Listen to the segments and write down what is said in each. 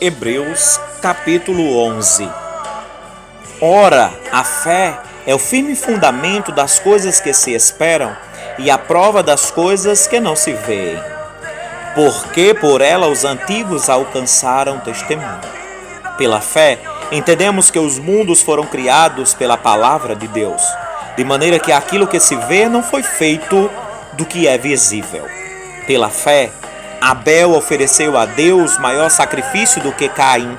Hebreus capítulo 11. Ora, a fé é o firme fundamento das coisas que se esperam e a prova das coisas que não se veem. Porque por ela os antigos alcançaram testemunho. Pela fé, entendemos que os mundos foram criados pela palavra de Deus, de maneira que aquilo que se vê não foi feito do que é visível. Pela fé, Abel ofereceu a Deus maior sacrifício do que Caim,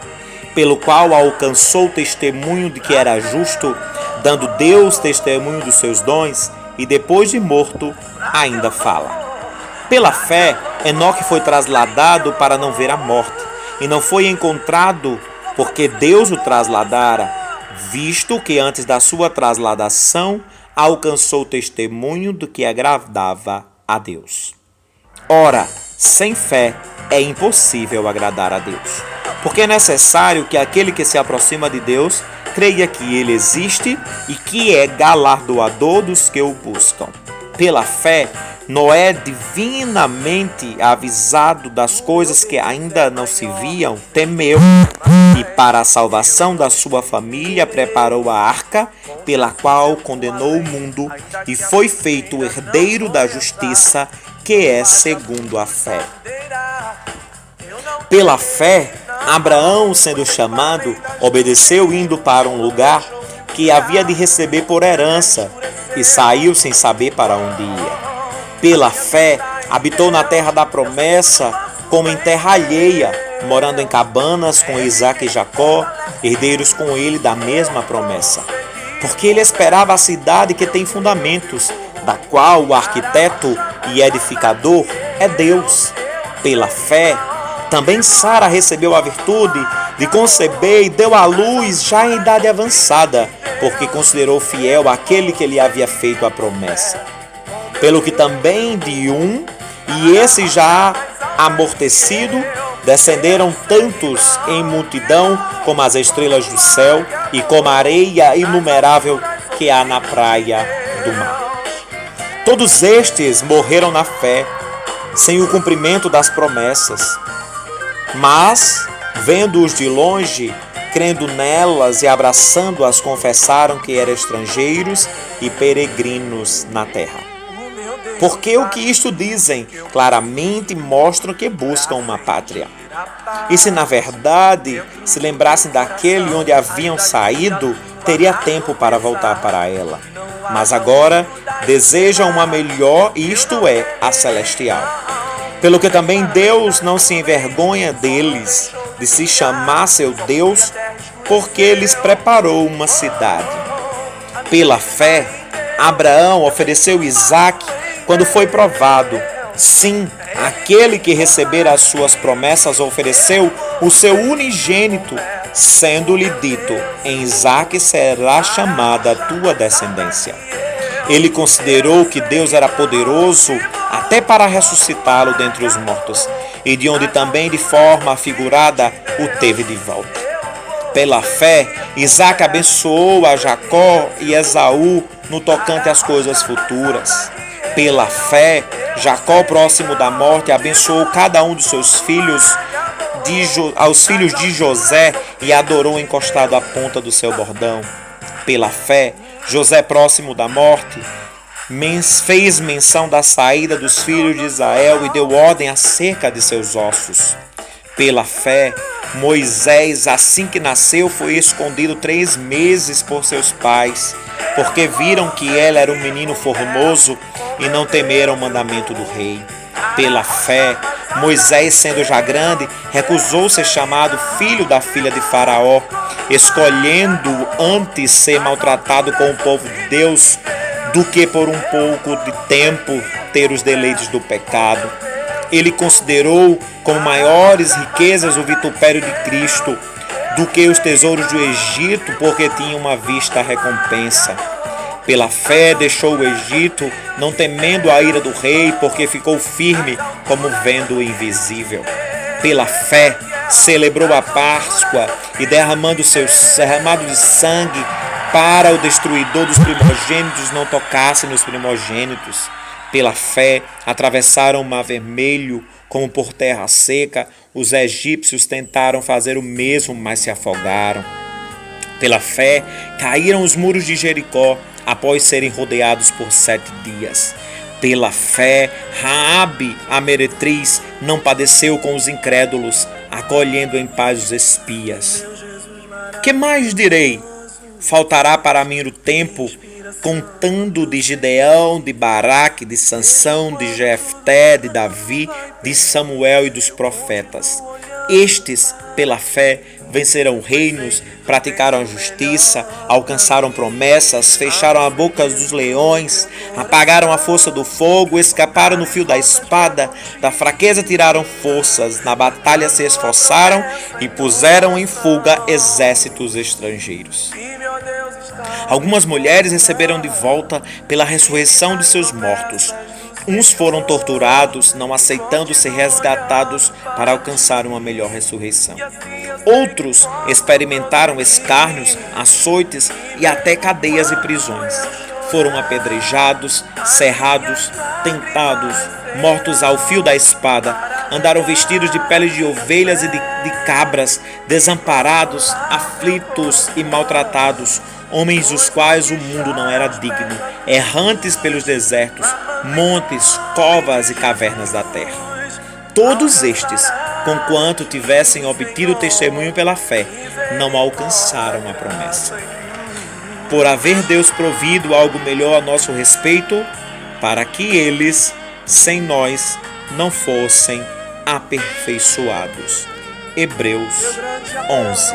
pelo qual alcançou testemunho de que era justo, dando Deus testemunho dos seus dons, e depois de morto, ainda fala. Pela fé, Enoque foi trasladado para não ver a morte, e não foi encontrado porque Deus o trasladara, visto que antes da sua trasladação alcançou testemunho do que agradava a Deus. Ora, sem fé é impossível agradar a Deus, porque é necessário que aquele que se aproxima de Deus creia que Ele existe e que é galardoador dos que o buscam. Pela fé, Noé, divinamente avisado das coisas que ainda não se viam, temeu e para a salvação da sua família preparou a arca, pela qual condenou o mundo e foi feito herdeiro da justiça, que é segundo a fé. Pela fé, Abraão, sendo chamado, obedeceu indo para um lugar que havia de receber por herança e saiu sem saber para onde ia. Pela fé, habitou na terra da promessa como em terra alheia, morando em cabanas com Isaque e Jacó, herdeiros com ele da mesma promessa. Porque ele esperava a cidade que tem fundamentos, da qual o arquiteto e edificador é Deus. Pela fé, também Sara recebeu a virtude de conceber e deu à luz já em idade avançada, porque considerou fiel aquele que lhe havia feito a promessa. Pelo que também de um, e esse já amortecido, descenderam tantos em multidão como as estrelas do céu e como a areia inumerável que há na praia do mar. Todos estes morreram na fé, sem o cumprimento das promessas. Mas, vendo-os de longe, crendo nelas e abraçando-as, confessaram que eram estrangeiros e peregrinos na terra. Porque o que isto dizem, claramente mostram que buscam uma pátria. E se na verdade se lembrassem daquele onde haviam saído, teria tempo para voltar para ela. Mas agora desejam uma melhor, isto é, a celestial. Pelo que também Deus não se envergonha deles, de se chamar seu Deus, porque lhes preparou uma cidade. Pela fé, Abraão ofereceu Isaque quando foi provado. Sim, aquele que recebera as suas promessas ofereceu o seu unigênito, sendo-lhe dito: em Isaque será chamada a tua descendência. Ele considerou que Deus era poderoso até para ressuscitá-lo dentre os mortos, e de onde também de forma figurada o teve de volta. Pela fé, Isaque abençoou a Jacó e Esaú no tocante às coisas futuras. Pela fé, Jacó, próximo da morte, abençoou cada um dos seus filhos, aos filhos de José, e adorou encostado à ponta do seu bordão. Pela fé, José, próximo da morte, fez menção da saída dos filhos de Israel e deu ordem acerca de seus ossos. Pela fé, Moisés, assim que nasceu, foi escondido 3 meses por seus pais, porque viram que ele era um menino formoso e não temeram o mandamento do rei. Pela fé, Moisés, sendo já grande, recusou ser chamado filho da filha de Faraó, escolhendo antes ser maltratado com o povo de Deus do que por um pouco de tempo ter os deleites do pecado. Ele considerou como maiores riquezas o vitupério de Cristo do que os tesouros do Egito, porque tinha uma vista recompensa. Pela fé deixou o Egito, não temendo a ira do rei, porque ficou firme como vendo o invisível. Pela fé celebrou a Páscoa e derramando de sangue para o destruidor dos primogênitos não tocasse nos primogênitos. Pela fé, atravessaram o Mar Vermelho como por terra seca. Os egípcios tentaram fazer o mesmo, mas se afogaram. Pela fé, caíram os muros de Jericó após serem rodeados por 7 dias. Pela fé, Raabe, a meretriz, não padeceu com os incrédulos, acolhendo em paz os espias. Que mais direi? Faltará para mim o tempo, contando de Gideão, de Baraque, de Sansão, de Jefté, de Davi, de Samuel e dos profetas. Estes, pela fé, venceram reinos, praticaram a justiça, alcançaram promessas, fecharam a boca dos leões, apagaram a força do fogo, escaparam no fio da espada, da fraqueza tiraram forças, na batalha se esforçaram e puseram em fuga exércitos estrangeiros. Algumas mulheres receberam de volta pela ressurreição de seus mortos. Uns foram torturados, não aceitando ser resgatados para alcançar uma melhor ressurreição. Outros experimentaram escárnios, açoites e até cadeias e prisões. Foram apedrejados, cerrados, tentados, mortos ao fio da espada. Andaram vestidos de pele de ovelhas e de cabras, desamparados, aflitos e maltratados, homens dos quais o mundo não era digno, errantes pelos desertos, montes, covas e cavernas da terra. Todos estes, conquanto tivessem obtido o testemunho pela fé, não alcançaram a promessa. Por haver Deus provido algo melhor a nosso respeito, para que eles, sem nós, não fossem aperfeiçoados. Hebreus 11.